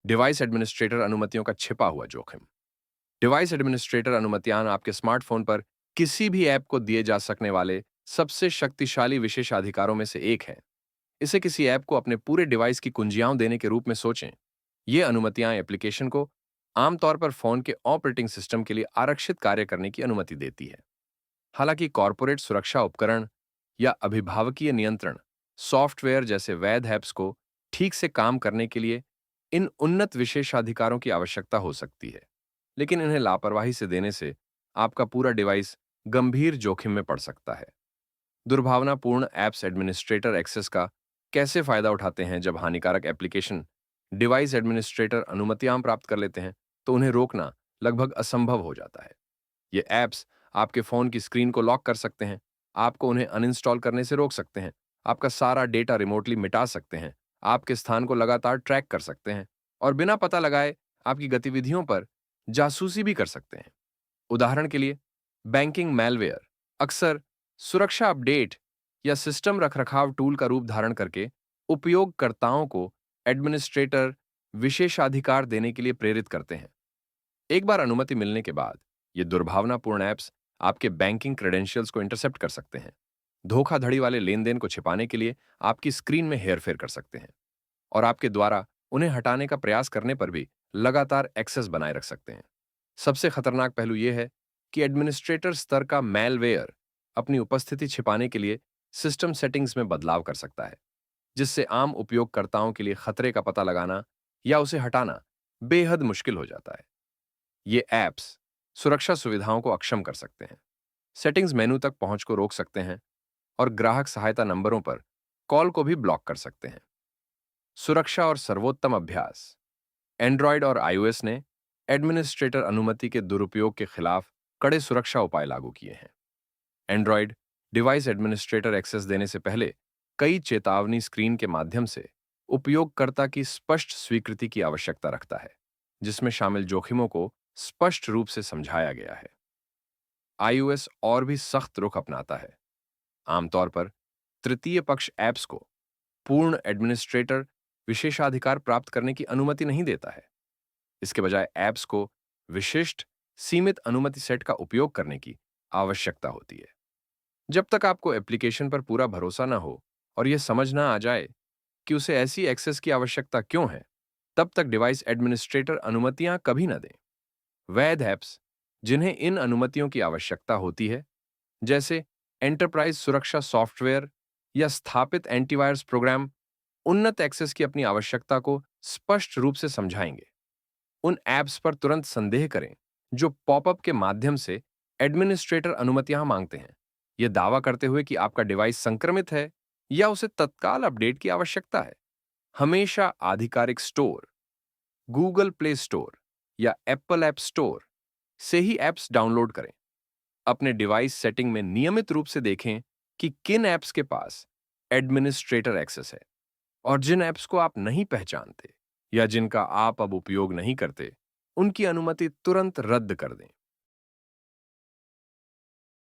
Device administrator अनुमतियों का छिपा हुआ जोखिम। डिवाइस एडमिनिस्ट्रेटर अनुमतियां आपके स्मार्टफोन पर किसी भी ऐप को दिए जा सकने वाले सबसे शक्तिशाली विशेषाधिकारों में से एक है। इसे किसी ऐप को अपने पूरे डिवाइस की कुंजियां देने के रूप में सोचें। ये अनुमतियां एप्लीकेशन को आमतौर पर फोन के ऑपरेटिंग सिस्टम के लिए आरक्षित कार्य करने की अनुमति देती है। हालांकि कॉर्पोरेट सुरक्षा उपकरण या अभिभावकीय नियंत्रण सॉफ्टवेयर जैसे वैध ऐप्स को ठीक से काम करने के लिए इन उन्नत विशेषाधिकारों की आवश्यकता हो सकती है, लेकिन इन्हें लापरवाही से देने से आपका पूरा डिवाइस गंभीर जोखिम में पड़ सकता है। दुर्भावनापूर्ण ऐप्स एडमिनिस्ट्रेटर एक्सेस का कैसे फायदा उठाते हैं? जब हानिकारक एप्लीकेशन डिवाइस एडमिनिस्ट्रेटर अनुमतियां प्राप्त कर लेते हैं, तो उन्हें रोकना लगभग असंभव हो जाता है। ये ऐप्स आपके फोन की स्क्रीन को लॉक कर सकते हैं, आपको उन्हें अनइंस्टॉल करने से रोक सकते हैं, आपका सारा डेटा रिमोटली मिटा सकते हैं, आपके स्थान को लगातार ट्रैक कर सकते हैं और बिना पता लगाए आपकी गतिविधियों पर जासूसी भी कर सकते हैं। उदाहरण के लिए, बैंकिंग मैलवेयर अक्सर सुरक्षा अपडेट या सिस्टम रखरखाव टूल का रूप धारण करके उपयोगकर्ताओं को एडमिनिस्ट्रेटर विशेषाधिकार देने के लिए प्रेरित करते हैं। एक बार अनुमति मिलने के बाद ये दुर्भावनापूर्ण ऐप्स आपके बैंकिंग क्रेडेंशियल्स को इंटरसेप्ट कर सकते हैं, धोखाधड़ी वाले लेन देन को छिपाने के लिए आपकी स्क्रीन में हेरफेर कर सकते हैं और आपके द्वारा उन्हें हटाने का प्रयास करने पर भी लगातार एक्सेस बनाए रख सकते हैं। सबसे खतरनाक पहलू यह है कि एडमिनिस्ट्रेटर स्तर का मैलवेयर अपनी उपस्थिति छिपाने के लिए सिस्टम सेटिंग्स में बदलाव कर सकता है, जिससे आम उपयोगकर्ताओं के लिए खतरे का पता लगाना या उसे हटाना बेहद मुश्किल हो जाता है। ये ऐप्स सुरक्षा सुविधाओं को अक्षम कर सकते हैं, सेटिंग्स मेनू तक पहुंच को रोक सकते हैं और ग्राहक सहायता नंबरों पर कॉल को भी ब्लॉक कर सकते हैं। सुरक्षा और सर्वोत्तम अभ्यास। एंड्रॉयड और आईओएस ने एडमिनिस्ट्रेटर अनुमति के दुरुपयोग के खिलाफ कड़े सुरक्षा उपाय लागू किए हैं। एंड्रॉयड डिवाइस एडमिनिस्ट्रेटर एक्सेस देने से पहले कई चेतावनी स्क्रीन के माध्यम से उपयोगकर्ता की स्पष्ट स्वीकृति की आवश्यकता रखता है, जिसमें शामिल जोखिमों को स्पष्ट रूप से समझाया गया है। आईओएस और भी सख्त रुख अपनाता है। आमतौर पर तृतीय पक्ष ऐप्स को पूर्ण एडमिनिस्ट्रेटर विशेषाधिकार प्राप्त करने की अनुमति नहीं देता है। इसके बजाय ऐप्स को विशिष्ट सीमित अनुमति सेट का उपयोग करने की आवश्यकता होती है। जब तक आपको एप्लीकेशन पर पूरा भरोसा ना हो और यह समझ ना आ जाए कि उसे ऐसी एक्सेस की आवश्यकता क्यों है, तब तक डिवाइस एडमिनिस्ट्रेटर अनुमतियां कभी ना दें। वैध ऐप्स जिन्हें इन अनुमतियों की आवश्यकता होती है, जैसे एंटरप्राइज सुरक्षा सॉफ्टवेयर या स्थापित एंटीवायरस प्रोग्राम, उन्नत एक्सेस की अपनी आवश्यकता को स्पष्ट रूप से समझाएंगे। उन ऐप्स पर तुरंत संदेह करें जो पॉपअप के माध्यम से एडमिनिस्ट्रेटर अनुमतियां मांगते हैं, यह दावा करते हुए कि आपका डिवाइस संक्रमित है या उसे तत्काल अपडेट की आवश्यकता है। हमेशा आधिकारिक स्टोर, गूगल प्ले स्टोर या एप्पल ऐप स्टोर से ही ऐप्स डाउनलोड करें। अपने डिवाइस सेटिंग में नियमित रूप से देखें कि किन ऐप्स के पास एडमिनिस्ट्रेटर एक्सेस है और जिन ऐप्स को आप नहीं पहचानते या जिनका आप अब उपयोग नहीं करते, उनकी अनुमति तुरंत रद्द कर दें।